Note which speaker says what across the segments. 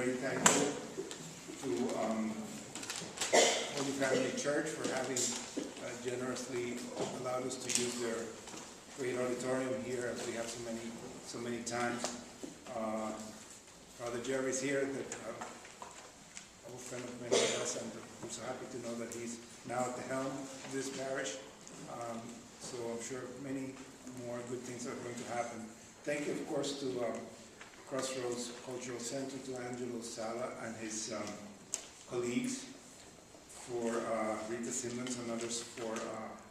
Speaker 1: very thankful to Holy Family Church for having generously allowed us to use their great auditorium here, as we have so many times. Father Jerry's here, an old friend of many of us, and I'm so happy to know that he's now at the helm of this parish. So I'm sure many more good things are going to happen. Thank you, of course, to Crossroads Cultural Center, to Angelo Sala and his colleagues, for Rita Simmons and others for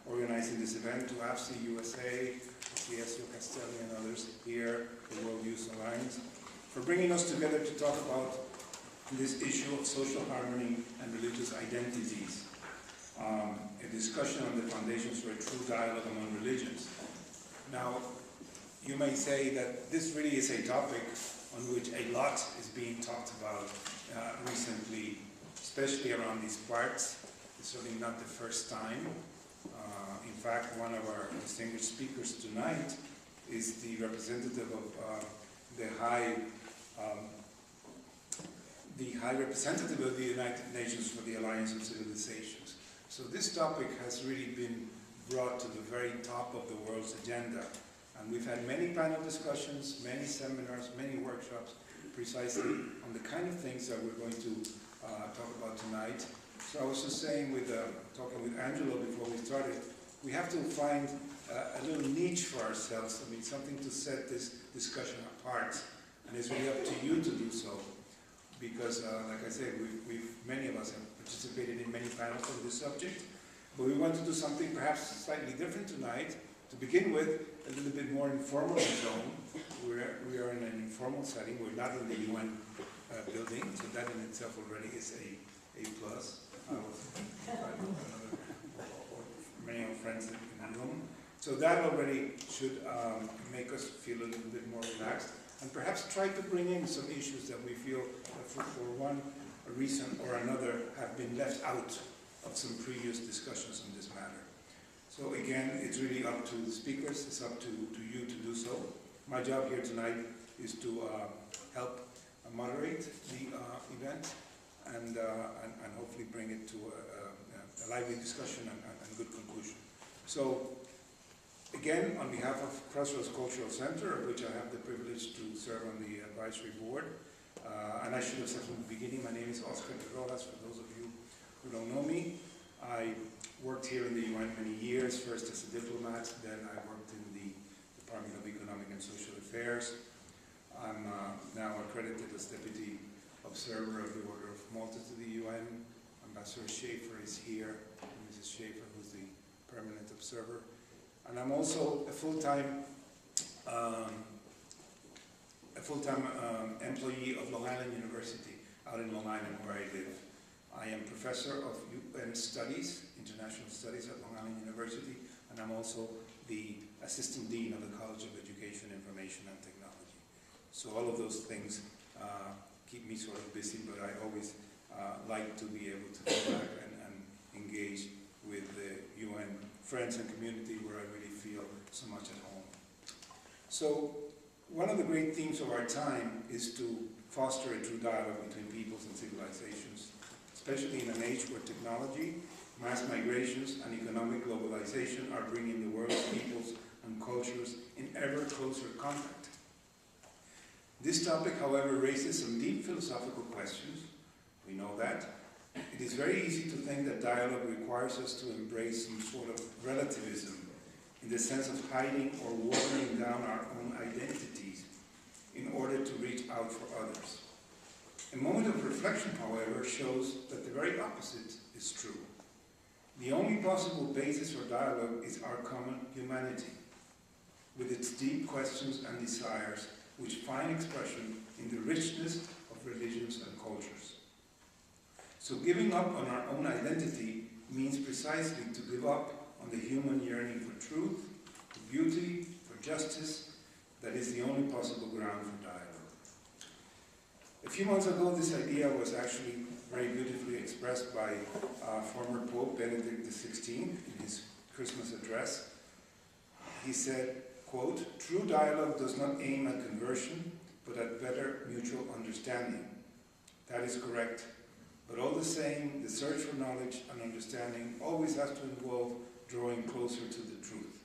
Speaker 1: organizing this event, to AVSI-USA, Ciesio Castelli and others here, the World Youth Alliance, for bringing us together to talk about this issue of social harmony and religious identities. A discussion on the foundations for a true dialogue among religions. Now, you may say that this really is a topic on which a lot is being talked about recently, especially around these parts. It's certainly not the first time. In fact, one of our distinguished speakers tonight is the representative of the High Representative of the United Nations for the Alliance of Civilizations. So this topic has really been brought to the very top of the world's agenda. And we've had many panel discussions, many seminars, many workshops, precisely on the kind of things that we're going to talk about tonight. So I was just saying, talking with Angelo before we started, we have to find a little niche for ourselves, I mean, something to set this discussion apart. And it's really up to you to do so. Because, like I said, many of us have participated in many panels on this subject, but we want to do something perhaps slightly different tonight. To begin with, a little bit more informal in tone. We are in an informal setting. We're not in the UN building, so that in itself already is a plus. Many of our friends in the room. So that already should make us feel a little bit more relaxed, and perhaps try to bring in some issues that we feel, for one reason or another, have been left out of some previous discussions on this matter. So again, it's really up to the speakers, it's up to you to do so. My job here tonight is to help moderate the event and hopefully bring it to a lively discussion and good conclusion. So again, on behalf of Crossroads Cultural Center, of which I have the privilege to serve on the advisory board, and I should have said from the beginning, my name is Rojas, for those of you who don't know me. I worked here in the UN many years, first as a diplomat, then I worked in the Department of Economic and Social Affairs. I'm now accredited as Deputy Observer of the Order of Malta to the UN. Ambassador Schaefer is here, Mrs. Schaefer, who's the permanent observer. And I'm also a full-time employee of Long Island University, out in Long Island where I live. I am Professor of UN Studies, International Studies at Long Island University, and I'm also the Assistant Dean of the College of Education, Information and Technology. So all of those things keep me sort of busy, but I always like to be able to go back and engage with the UN friends and community where I really feel so much at home. So one of the great themes of our time is to foster a true dialogue between peoples and civilizations, especially in an age where technology, mass migrations, and economic globalization are bringing the world's peoples and cultures in ever closer contact. This topic, however, raises some deep philosophical questions. We know that. It is very easy to think that dialogue requires us to embrace some sort of relativism, in the sense of hiding or watering down our own identities in order to reach out for others. A moment of reflection, however, shows that the very opposite is true. The only possible basis for dialogue is our common humanity, with its deep questions and desires, which find expression in the richness of religions and cultures. So giving up on our own identity means precisely to give up on the human yearning for truth, for beauty, for justice, that is the only possible ground for dialogue. A few months ago, this idea was actually very beautifully expressed by former Pope Benedict XVI in his Christmas address. He said, quote, "True dialogue does not aim at conversion, but at better mutual understanding. That is correct. But all the same, the search for knowledge and understanding always has to involve drawing closer to the truth.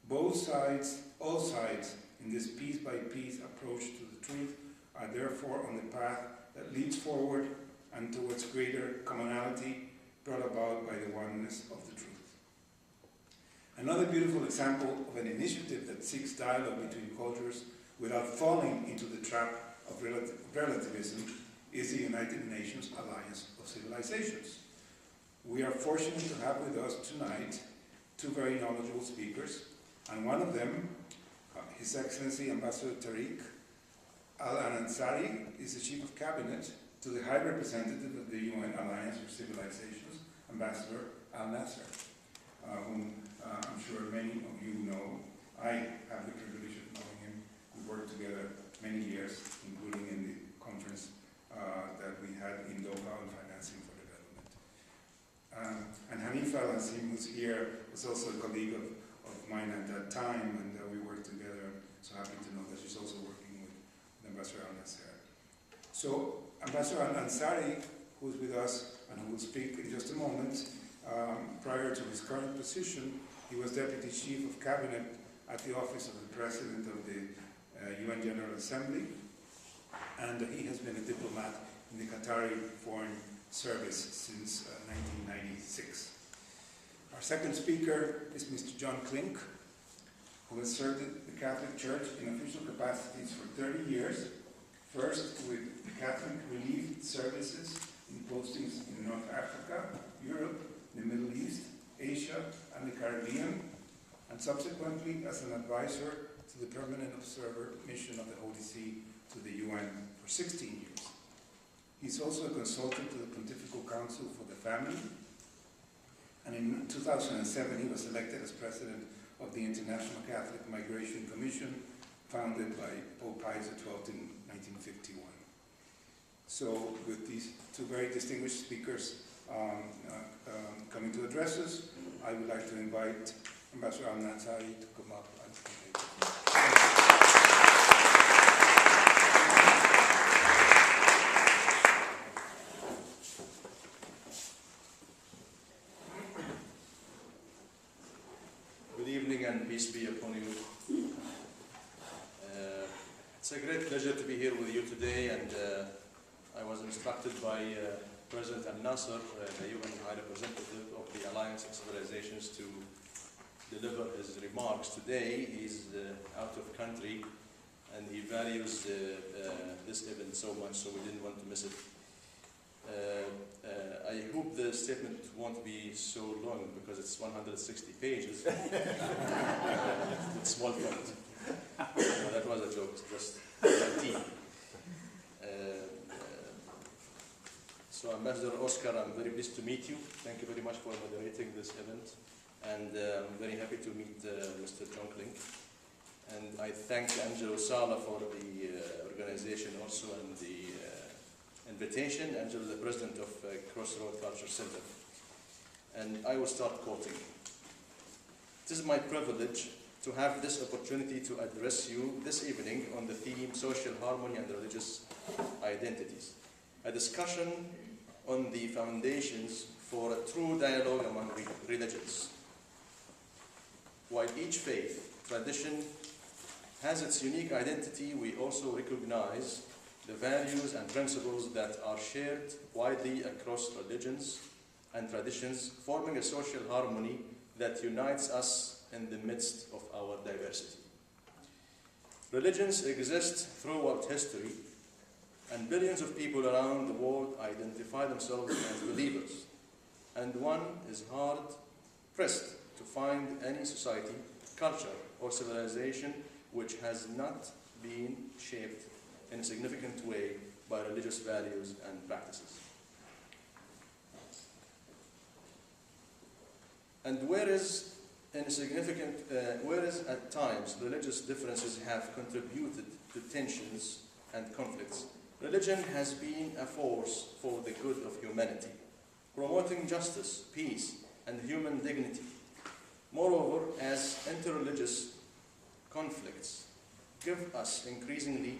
Speaker 1: Both sides, all sides, in this piece-by-piece approach to the truth are therefore on the path that leads forward and towards greater commonality brought about by the oneness of the truth. Another beautiful example of an initiative that seeks dialogue between cultures without falling into the trap of relativism is the United Nations Alliance of Civilizations. We are fortunate to have with us tonight two very knowledgeable speakers, and one of them, His Excellency Ambassador Tariq. Al-Ansari is the Chief of Cabinet to the High Representative of the UN Alliance of Civilizations, Ambassador Al-Nasser, whom I'm sure many of you know. I have the privilege of knowing him. We worked together many years, including in the conference that we had in Doha on financing for development. And Hanif Al-Asim, who's here, was also a colleague of mine at that time, and we worked together. So happy to know that she's also working with Ambassador Al-Nasser. So Ambassador Al-Ansari, who's with us and who will speak in just a moment, prior to his current position, he was Deputy Chief of Cabinet at the Office of the President of the UN General Assembly, and he has been a diplomat in the Qatari Foreign Service since 1996. Our second speaker is Mr. John Klink, who has served the Catholic Church in official capacities for 30 years, first with the Catholic Relief Services in postings in North Africa, Europe, the Middle East, Asia, and the Caribbean, and subsequently as an advisor to the Permanent Observer Mission of the Holy See to the UN for 16 years. He's also a consultant to the Pontifical Council for the Family, and in 2007 he was elected as President of the International Catholic Migration Commission, founded by Pope Pius XII in 1951. So with these two very distinguished speakers coming to address us, I would like to invite Ambassador Al-Ansari to come up and speak.
Speaker 2: Good evening and peace be upon you. It's a great pleasure to be here with you today, and I was instructed by President Al-Nasser, the UN High Representative of the Alliance of Civilizations, to deliver his remarks today. He's out of country and he values this event so much, so we didn't want to miss it. I hope the statement won't be so long because it's 160 pages. With small font. No, that was a joke, just 13. So Ambassador Oscar, I'm very pleased to meet you. Thank you very much for moderating this event. And I'm very happy to meet Mr. John Klink. And I thank Angelo Sala for the organization also and the invitation. Angelo, the president of Crossroads Culture Center. And I will start quoting. It is my privilege to have this opportunity to address you this evening on the theme Social Harmony and Religious Identities. A discussion on the foundations for a true dialogue among religions. While each faith, tradition has its unique identity, we also recognize the values and principles that are shared widely across religions and traditions, forming a social harmony that unites us in the midst of our diversity. Religions exist throughout history, and billions of people around the world identify themselves as believers. And one is hard-pressed to find any society, culture, or civilization which has not been shaped in a significant way by religious values and practices. And whereas at times religious differences have contributed to tensions and conflicts, religion has been a force for the good of humanity, promoting justice, peace, and human dignity. Moreover, as interreligious conflicts give us increasingly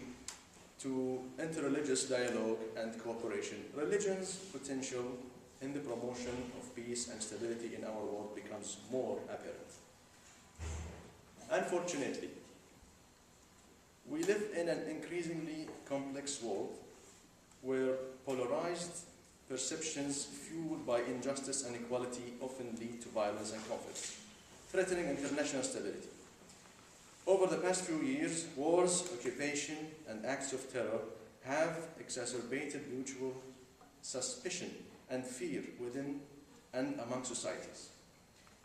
Speaker 2: to interreligious dialogue and cooperation, religion's potential in the promotion of peace and stability in our world becomes more apparent. Unfortunately, we live in an increasingly complex world where polarized perceptions fueled by injustice and inequality often lead to violence and conflict, threatening international stability. Over the past few years, wars, occupation, and acts of terror have exacerbated mutual suspicion and fear within and among societies.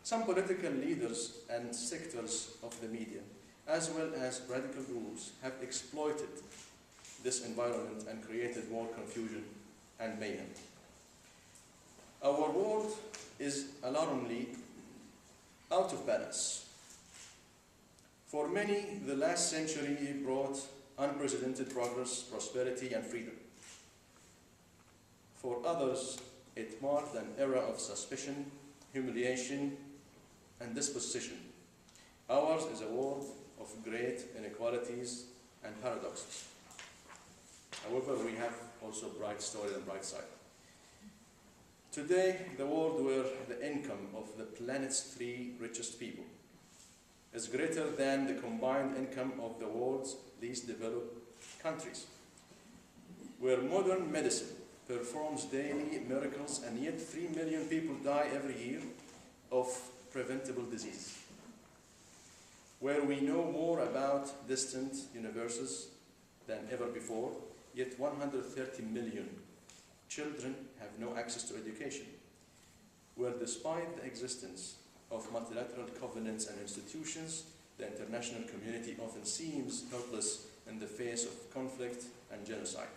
Speaker 2: Some political leaders and sectors of the media, as well as radical groups, have exploited this environment and created more confusion and mayhem. Our world is alarmingly out of balance. For many, the last century brought unprecedented progress, prosperity, and freedom. For others, it marked an era of suspicion, humiliation, and dispossession. Ours is a world of great inequalities and paradoxes. However, we have also bright stories and bright side. Today, the world where the income of the planet's 3 richest people is greater than the combined income of the world's least developed countries, where modern medicine performs daily miracles and yet 3 million people die every year of preventable disease, where we know more about distant universes than ever before, yet 130 million children have no access to education, where despite the existence of multilateral covenants and institutions, the international community often seems helpless in the face of conflict and genocide.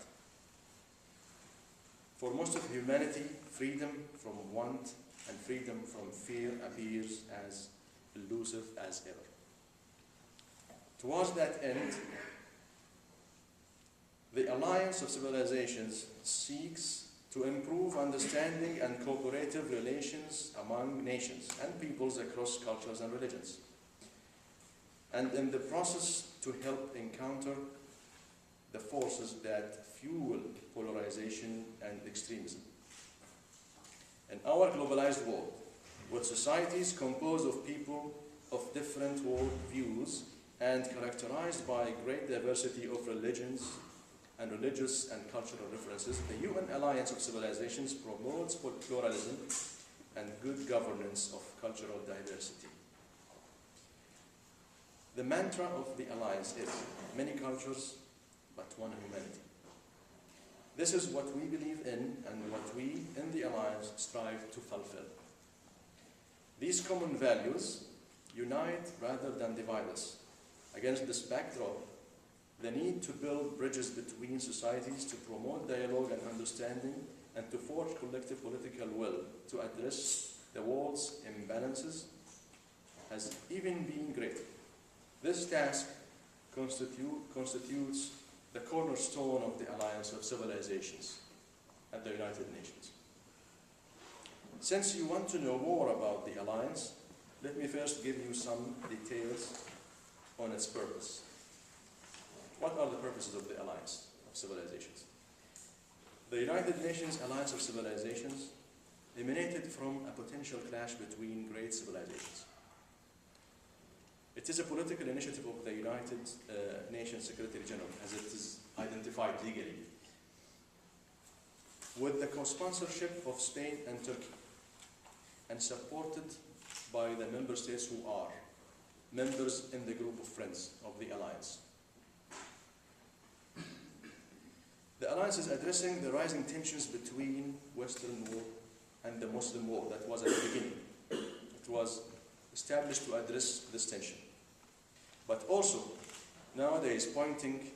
Speaker 2: For most of humanity, freedom from want and freedom from fear appears as elusive as ever. Towards that end, the Alliance of Civilizations seeks to improve understanding and cooperative relations among nations and peoples across cultures and religions, and in the process to help encounter the forces that fuel polarization and extremism. In our globalized world, with societies composed of people of different world views and characterized by great diversity of religions and religious and cultural references, the UN Alliance of Civilizations promotes pluralism and good governance of cultural diversity. The mantra of the Alliance is many cultures, but one humanity. This is what we believe in and what we in the Alliance strive to fulfill. These common values unite rather than divide us. Against this backdrop, the need to build bridges between societies to promote dialogue and understanding and to forge collective political will to address the world's imbalances has even been greater. This task constitutes the cornerstone of the Alliance of Civilizations at the United Nations. Since you want to know more about the Alliance, let me first give you some details on its purpose. What are the purposes of the Alliance of Civilizations? The United Nations Alliance of Civilizations emanated from a potential clash between great civilizations. It is a political initiative of the United Nations Secretary General, as it is identified legally, with the co-sponsorship of Spain and Turkey, and supported by the member states who are members in the group of friends of the Alliance. The Alliance is addressing the rising tensions between Western world and the Muslim world that was at the beginning. It was established to address this tension, but also nowadays pointing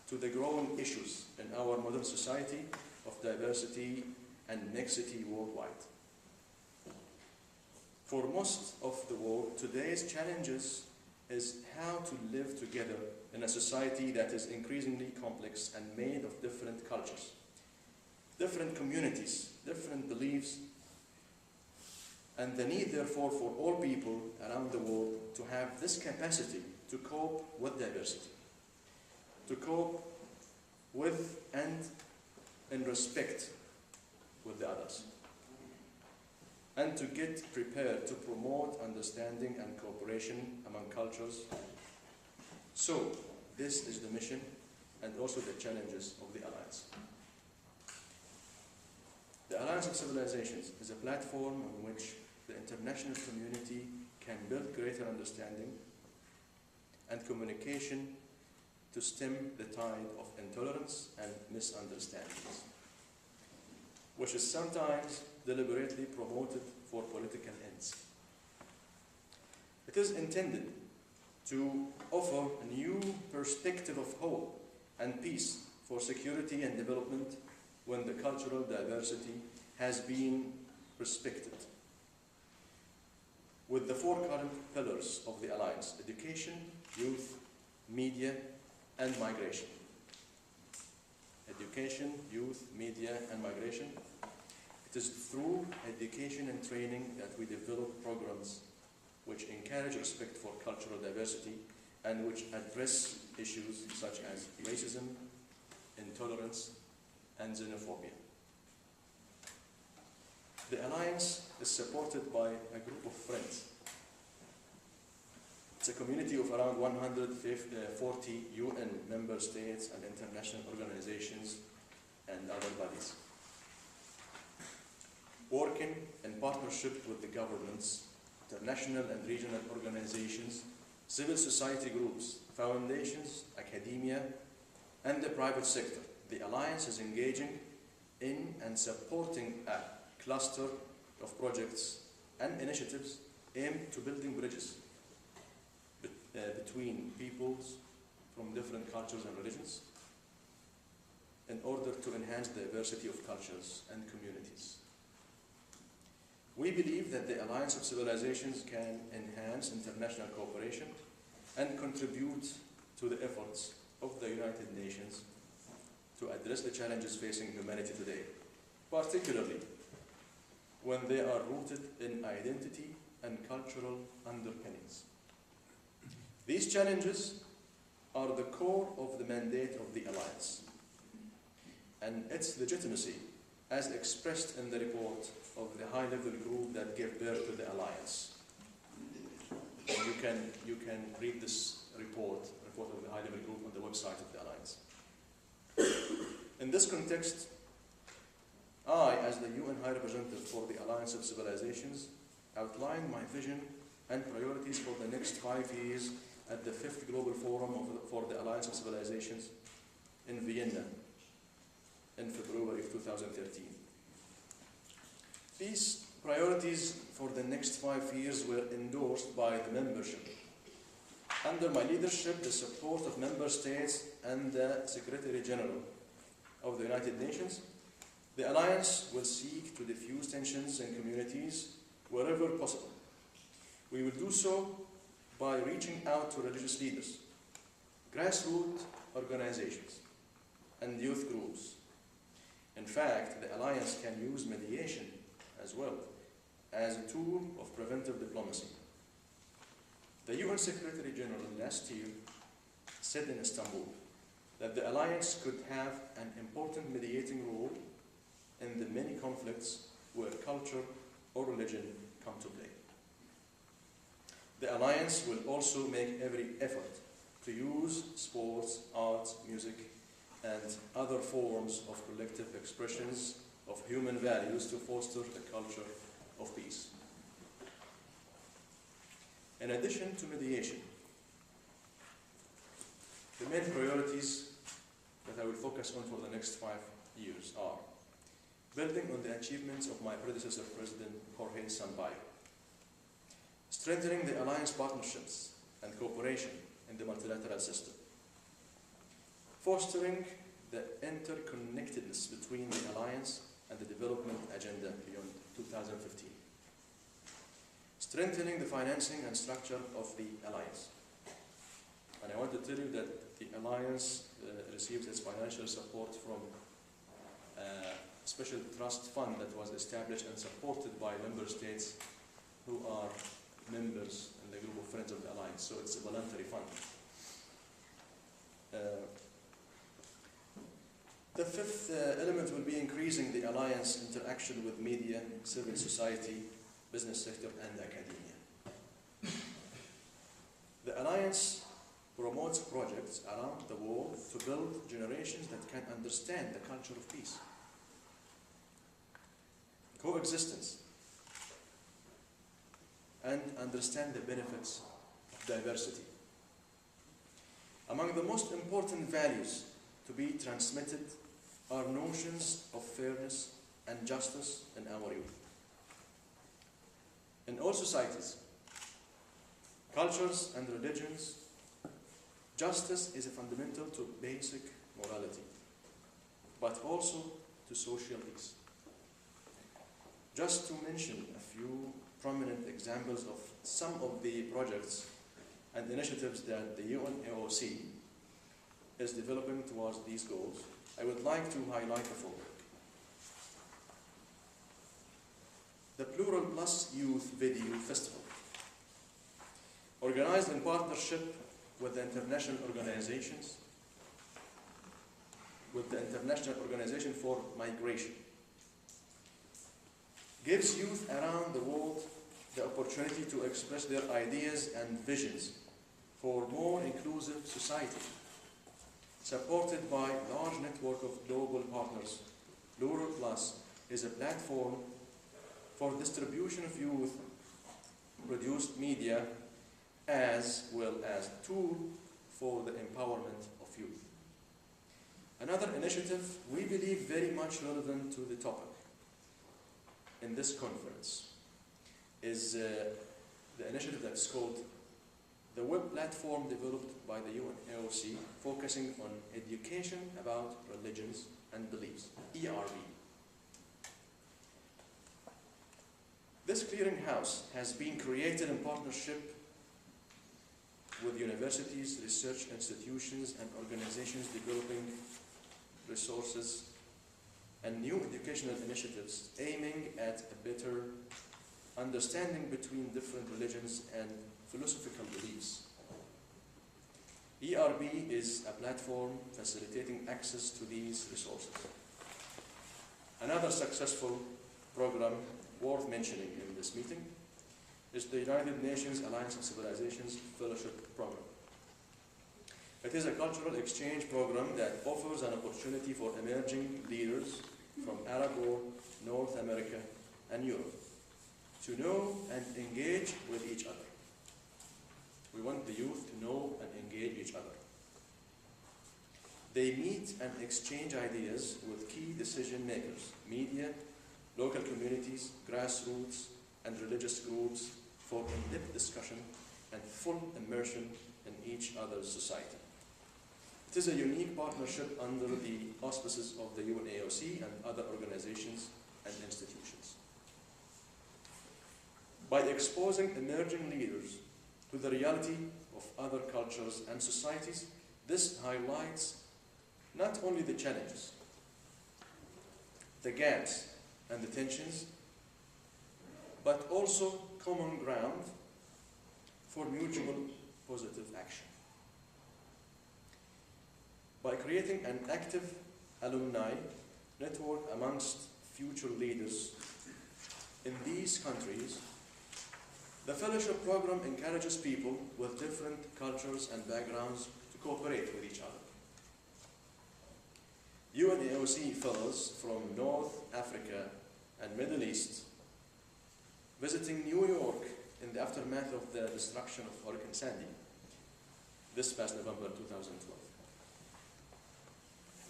Speaker 2: to the growing issues in our modern society of diversity and mixity worldwide. For most of the world, today's challenges is how to live together in a society that is increasingly complex and made of different cultures, different communities, different beliefs, and the need, therefore, for all people around the world to have this capacity to cope with diversity, to cope with and in respect with the others, and to get prepared to promote understanding and cooperation among cultures. So, this is the mission and also the challenges of the Alliance. The Alliance of Civilizations is a platform on which the international community can build greater understanding and communication to stem the tide of intolerance and misunderstandings, which is sometimes deliberately promoted for political ends. It is intended to offer a new perspective of hope and peace for security and development when the cultural diversity has been respected. With the four current pillars of the Alliance: education, youth, media, and migration. Education, youth, media, and migration. It is through education and training that we develop programs which encourage respect for cultural diversity and which address issues such as racism, intolerance, and xenophobia. The Alliance is supported by a group of friends. It's a community of around 140 UN member states and international organizations and other bodies, working in partnership with the governments, international and regional organizations, civil society groups, foundations, academia, and the private sector. The Alliance is engaging in and supporting a cluster of projects and initiatives aimed to building bridges between peoples from different cultures and religions in order to enhance the diversity of cultures and communities. We believe that the Alliance of Civilizations can enhance international cooperation and contribute to the efforts of the United Nations to address the challenges facing humanity today, particularly when they are rooted in identity and cultural underpinnings. These challenges are the core of the mandate of the Alliance and its legitimacy as expressed in the report of the high-level group that gave birth to the Alliance. You can read this report of the high-level group on the website of the Alliance. In this context, I, as the UN High Representative for the Alliance of Civilizations, outlined my vision and priorities for the next 5 years at the 5th Global Forum for the Alliance of Civilizations in Vienna in February of 2013. These priorities for the next 5 years were endorsed by the membership. Under my leadership, the support of member states and the Secretary General of the United Nations, the Alliance will seek to diffuse tensions in communities wherever possible. We will do so by reaching out to religious leaders, grassroots organizations, and youth groups. In fact, the Alliance can use mediation as well as a tool of preventive diplomacy. The UN Secretary General last year said in Istanbul that the Alliance could have an important mediating role in the many conflicts where culture or religion come to play. The Alliance will also make every effort to use sports, arts, music, and other forms of collective expressions of human values to foster a culture of peace. In addition to mediation, the main priorities that I will focus on for the next 5 years are building on the achievements of my predecessor, President Jorge Sampaio, strengthening the Alliance partnerships and cooperation in the multilateral system, fostering the interconnectedness between the Alliance and the development agenda beyond 2015, strengthening the financing and structure of the Alliance. And I want to tell you that the Alliance receives its financial support from a special trust fund that was established and supported by member states who are members in the group of friends of the Alliance. So it's a voluntary fund. The fifth element will be increasing the Alliance interaction with media, civil society, business sector, and academia. The Alliance promotes projects around the world to build generations that can understand the culture of peace, coexistence, and understand the benefits of diversity. Among the most important values to be transmitted are notions of fairness and justice in our youth. In all societies, cultures and religions, justice is a fundamental to basic morality, but also to social peace. Just to mention a few prominent examples of some of the projects and initiatives that the UNAOC is developing towards these goals, I would like to highlight the following. The Plural Plus Youth Video Festival, organized in partnership with the International Organization for Migration, gives youth around the world the opportunity to express their ideas and visions for more inclusive society. Supported by a large network of global partners, Plural Plus is a platform for distribution of youth-produced media as well as a tool for the empowerment of youth. Another initiative we believe very much relevant to the topic in this conference is the initiative that's called the web platform developed by the UNAOC focusing on education about religions and beliefs, ERB. This clearinghouse has been created in partnership with universities, research institutions, and organizations developing resources and new educational initiatives aiming at a better understanding between different religions and philosophical beliefs. ERB is a platform facilitating access to these resources. Another successful program worth mentioning in this meeting is the United Nations Alliance of Civilizations Fellowship Program. It is a cultural exchange program that offers an opportunity for emerging leaders from Arab world, North America, and Europe to know and engage with each other. We want the youth to know and engage each other. They meet and exchange ideas with key decision makers, media, local communities, grassroots, and religious groups for in-depth discussion and full immersion in each other's society. It is a unique partnership under the auspices of the UNAOC and other organizations and institutions. By exposing emerging leaders to the reality of other cultures and societies, this highlights not only the challenges, the gaps, and the tensions, but also common ground for mutual positive action. By creating an active alumni network amongst future leaders in these countries, the fellowship program encourages people with different cultures and backgrounds to cooperate with each other. UNAOC fellows from North Africa and Middle East visiting New York in the aftermath of the destruction of Hurricane Sandy this past November 2012.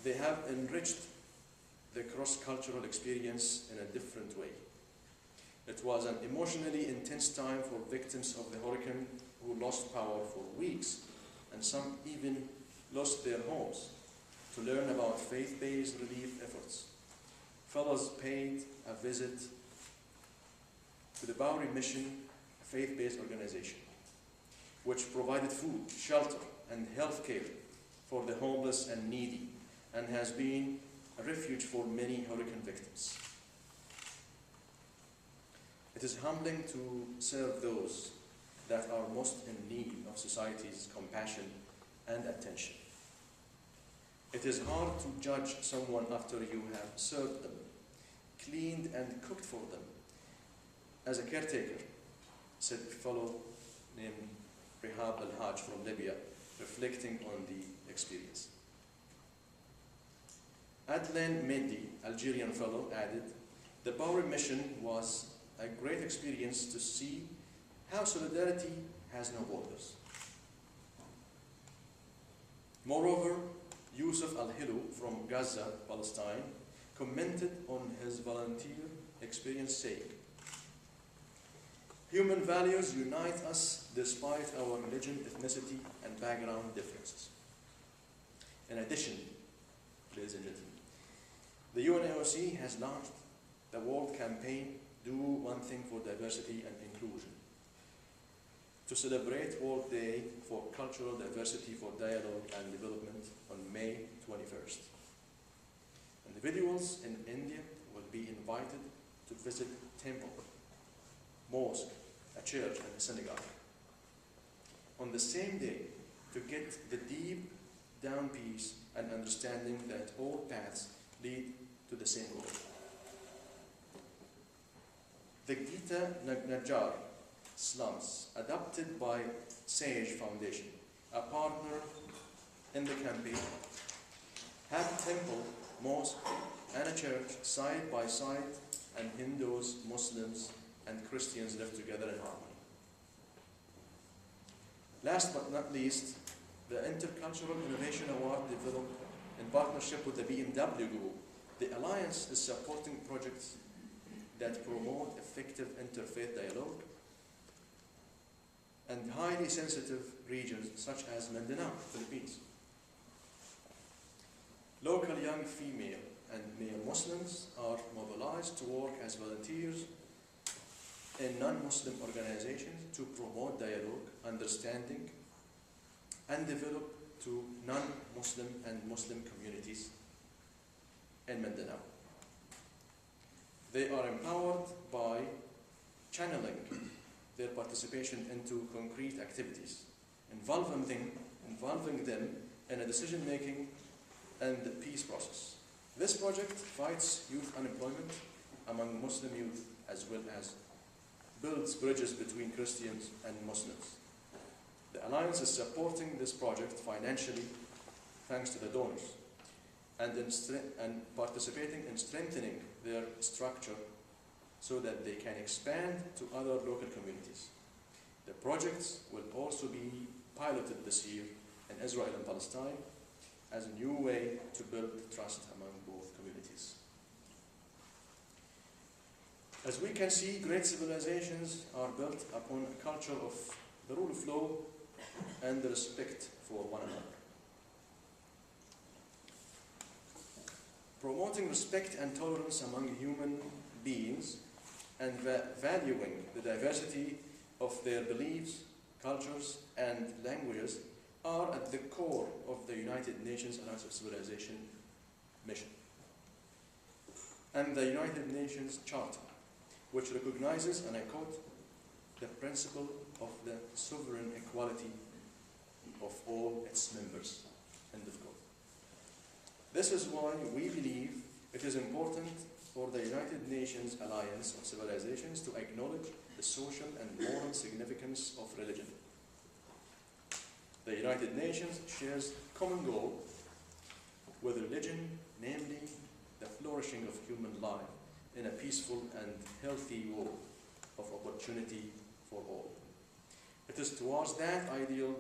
Speaker 2: They have enriched the cross-cultural experience in a different way. It was an emotionally intense time for victims of the hurricane who lost power for weeks, and some even lost their homes, to learn about faith-based relief efforts. Fellows paid a visit to the Bowery Mission, a faith-based organization, which provided food, shelter, and health care for the homeless and needy, and has been a refuge for many hurricane victims. It is humbling to serve those that are most in need of society's compassion and attention. It is hard to judge someone after you have served them, cleaned and cooked for them. As a caretaker, said a fellow named Rihab al-Hajj from Libya, reflecting on the experience. Adlan Mehdi, Algerian fellow, added, the Bowery mission was a great experience to see how solidarity has no borders. Moreover, Yusuf al-Hilu from Gaza, Palestine, commented on his volunteer experience saying, human values unite us despite our religion, ethnicity, and background differences. In addition, ladies and gentlemen, the UNAOC has launched the World Campaign, Do One Thing for Diversity and Inclusion, to celebrate World Day for Cultural Diversity for Dialogue and Development on May 21st. Individuals in India will be invited to visit temple, mosque, a church, and a synagogue on the same day to get the deep down peace and understanding that all paths lead to the same goal. The Gita Najjar slums, adopted by Sage Foundation, a partner in the campaign, have temple, mosque, and a church side by side, and Hindus, Muslims, and Christians live together in harmony. Last but not least, the Intercultural Innovation Award developed in partnership with the BMW Group. The Alliance is supporting projects that promote effective interfaith dialogue and highly sensitive regions such as Mindanao, Philippines. Local young female and male Muslims are mobilized to work as volunteers in non-Muslim organizations to promote dialogue, understanding, and develop to non-Muslim and Muslim communities in Mindanao. They are empowered by channeling their participation into concrete activities, involving them in a decision-making and the peace process. This project fights youth unemployment among Muslim youth, as well as builds bridges between Christians and Muslims. The Alliance is supporting this project financially thanks to the donors and participating in strengthening their structure so that they can expand to other local communities. The projects will also be piloted this year in Israel and Palestine as a new way to build trust among both communities. As we can see, great civilizations are built upon a culture of the rule of law and the respect for one another. Promoting respect and tolerance among human beings and valuing the diversity of their beliefs, cultures, and languages are at the core of the United Nations Alliance of Civilization mission and the United Nations Charter, which recognizes, and I quote, the principle of the sovereign equality of all its members, end of quote. This is why we believe it is important for the United Nations Alliance of Civilizations to acknowledge the social and moral significance of religion. The United Nations shares a common goal with religion, namely the flourishing of human life in a peaceful and healthy world of opportunity for all. It is towards that ideal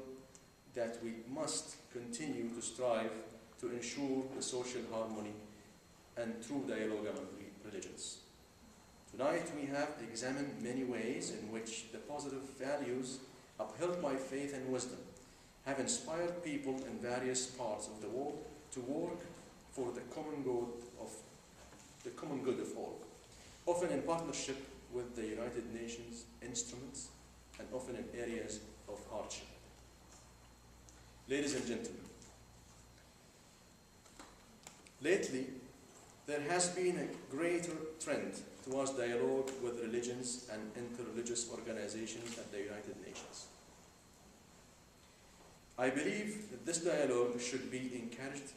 Speaker 2: that we must continue to strive to ensure the social harmony and true dialogue among religions. Tonight we have examined many ways in which the positive values upheld by faith and wisdom have inspired people in various parts of the world to work for the common good of all, often in partnership with the United Nations instruments and often in areas of hardship. Ladies and gentlemen, lately there has been a greater trend towards dialogue with religions and interreligious organizations at the United Nations. I believe that this dialogue should be encouraged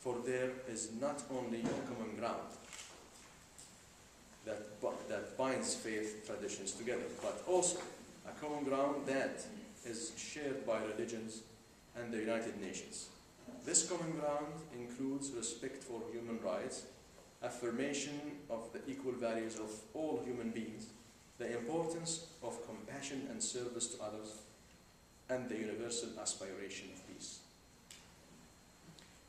Speaker 2: for there is not only a common ground that binds faith traditions together, but also a common ground that is shared by religions and the United Nations. This common ground includes respect for human rights, affirmation of the equal values of all human beings, the importance of compassion and service to others, and the universal aspiration of peace.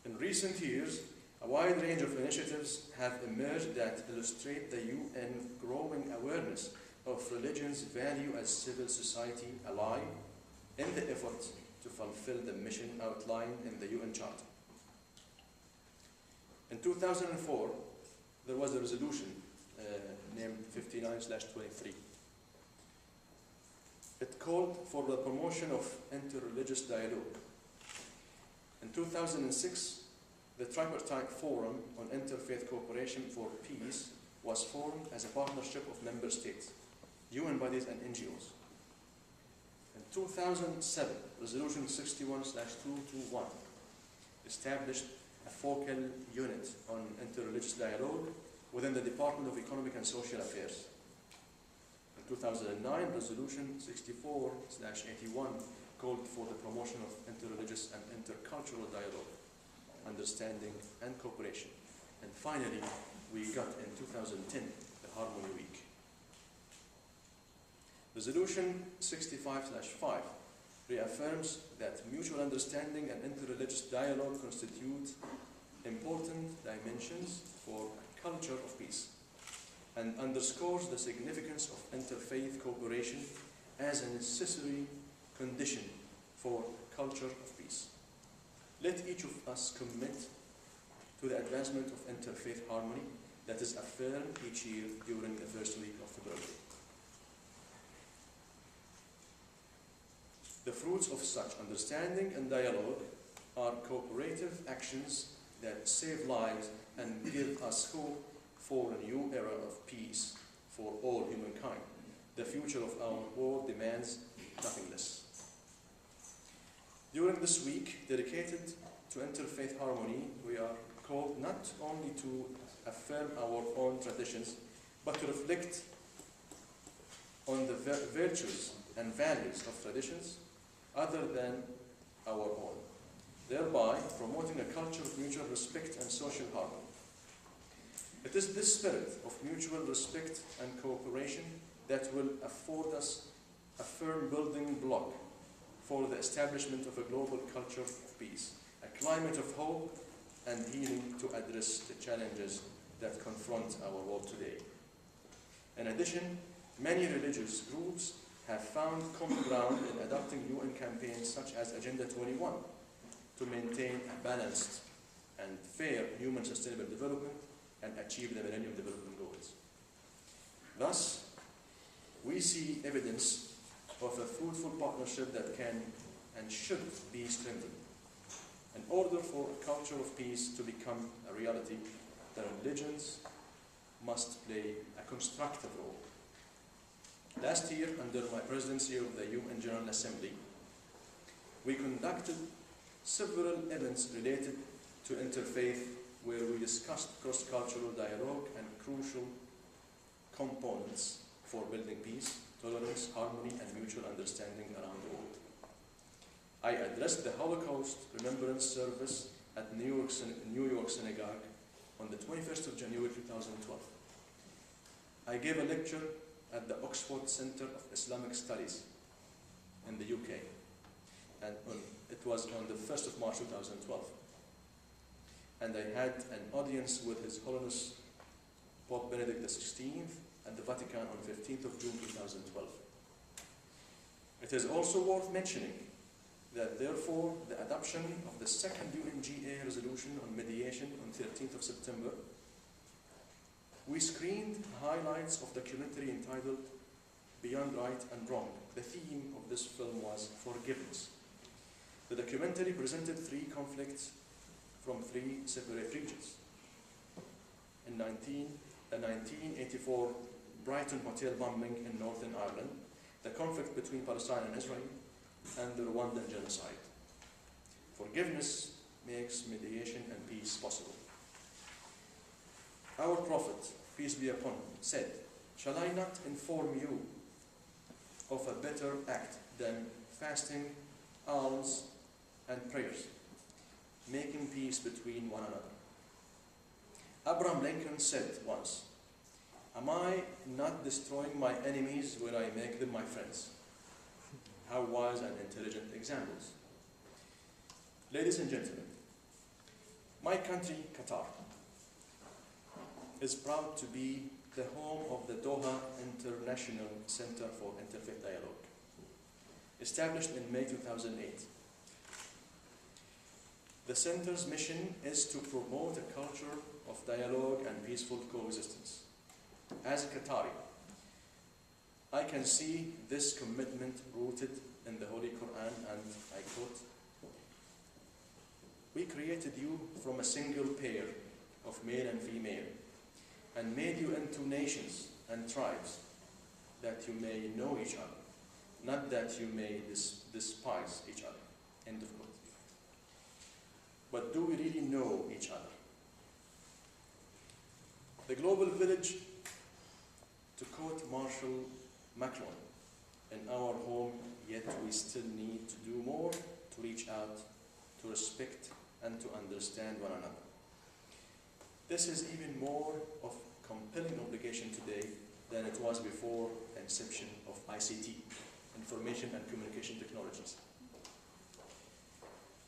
Speaker 2: In recent years, a wide range of initiatives have emerged that illustrate the UN growing awareness of religion's value as civil society ally in the effort to fulfill the mission outlined in the UN Charter. In 2004, there was a resolution named 59/23. It called for the promotion of inter-religious dialogue. In 2006, the Tripartite Forum on Interfaith Cooperation for Peace was formed as a partnership of member states, UN bodies and NGOs. In 2007, Resolution 61/221 established a focal unit on interreligious dialogue within the Department of Economic and Social Affairs. In 2009, Resolution 64/81 called for the promotion of interreligious and intercultural dialogue, understanding and cooperation. And finally, we got in 2010 the Harmony Week. Resolution 65/5 reaffirms that mutual understanding and interreligious dialogue constitute important dimensions for a culture of peace, and underscores the significance of interfaith cooperation as a necessary condition for a culture of peace. Let each of us commit to the advancement of interfaith harmony that is affirmed each year during the first week of February. The fruits of such understanding and dialogue are cooperative actions that save lives and give us hope for a new era of peace for all humankind. The future of our world demands nothing less. During this week dedicated to interfaith harmony, we are called not only to affirm our own traditions, but to reflect on the virtues and values of traditions other than our own, thereby promoting a culture of mutual respect and social harmony. It is this spirit of mutual respect and cooperation that will afford us a firm building block for the establishment of a global culture of peace, a climate of hope and healing to address the challenges that confront our world today. In addition, many religious groups have found common ground in adopting UN campaigns such as Agenda 21 to maintain a balanced and fair human sustainable development and achieve the Millennium Development Goals. Thus, we see evidence of a fruitful partnership that can and should be strengthened. In order for a culture of peace to become a reality, the religions must play a constructive role. Last year, under my presidency of the UN General Assembly, we conducted several events related to interfaith where we discussed cross-cultural dialogue and crucial components for building peace, tolerance, harmony, and mutual understanding around the world. I addressed the Holocaust Remembrance Service at New York Synagogue on the 21st of January 2012. I gave a lecture at the Oxford Center of Islamic Studies in the UK, and it was on the 1st of March 2012. And I had an audience with His Holiness Pope Benedict XVI at the Vatican on 15th of June 2012. It is also worth mentioning that therefore the adoption of the second UNGA resolution on mediation on 13th of September, we screened highlights of the documentary entitled Beyond Right and Wrong. The theme of this film was forgiveness. The documentary presented three conflicts from three separate regions. In the 1984 Brighton Hotel bombing in Northern Ireland, the conflict between Palestine and Israel, and the Rwandan genocide. Forgiveness makes mediation and peace possible. Our Prophet, peace be upon him, said, "Shall I not inform you of a better act than fasting, alms, and prayers, making peace between one another?" Abraham Lincoln said once, "Am I not destroying my enemies when I make them my friends?" How wise and intelligent examples. Ladies and gentlemen, my country, Qatar, is proud to be the home of the Doha International Center for Interfaith Dialogue, established in May 2008. The center's mission is to promote a culture of dialogue and peaceful coexistence. As a Qatari, I can see this commitment rooted in the Holy Quran, and I quote, "We created you from a single pair of male and female, and made you into nations and tribes, that you may know each other, not that you may despise each other." End of quote. But do we really know each other? The global village, to quote Marshall McLuhan, "In our home, yet we still need to do more to reach out, to respect, and to understand one another." This is even more of a compelling obligation today than it was before the inception of ICT, Information and Communication Technologies.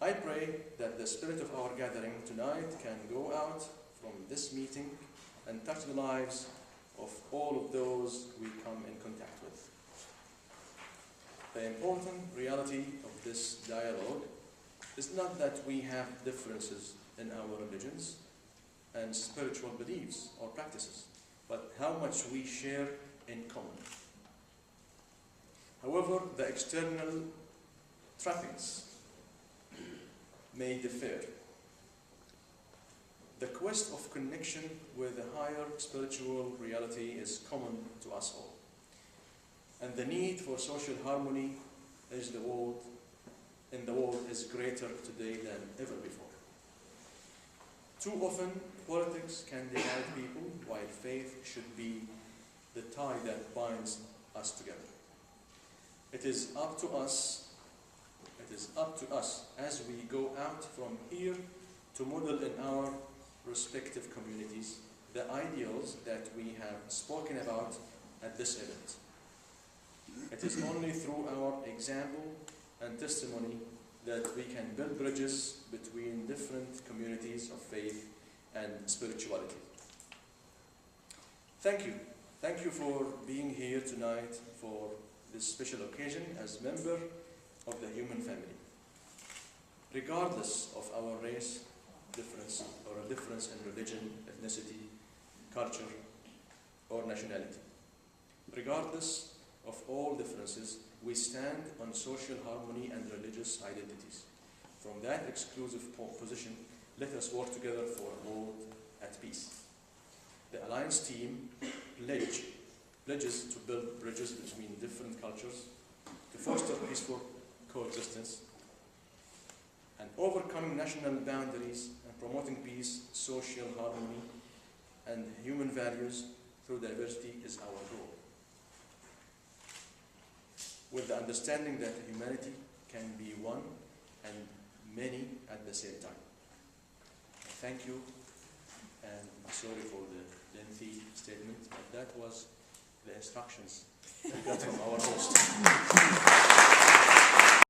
Speaker 2: I pray that the spirit of our gathering tonight can go out from this meeting and touch the lives of all of those we come in contact with. The important reality of this dialogue is not that we have differences in our religions and spiritual beliefs or practices, but how much we share in common. However, the external trappings may differ. The quest of connection with a higher spiritual reality is common to us all. And the need for social harmony in the world is greater today than ever before. Too often, politics can divide people, while faith should be the tie that binds us together. It is up to us as we go out from here to model in our respective communities the ideals that we have spoken about at this event. It is only through our example and testimony that we can build bridges between different communities of faith and spirituality. Thank you. Thank you for being here tonight for this special occasion as member of the human family. Regardless of our race difference or a difference in religion, ethnicity, culture, or nationality. Regardless of all differences, we stand on social harmony and religious identities. From that exclusive position, let us work together for a world at peace. The Alliance team pledges to build bridges between different cultures, to foster peaceful coexistence, and overcoming national boundaries and promoting peace, social harmony, and human values through diversity is our goal. With the understanding that humanity can be one and many at the same time. Thank you, and sorry for the lengthy statement, but that was the instructions we got from our host.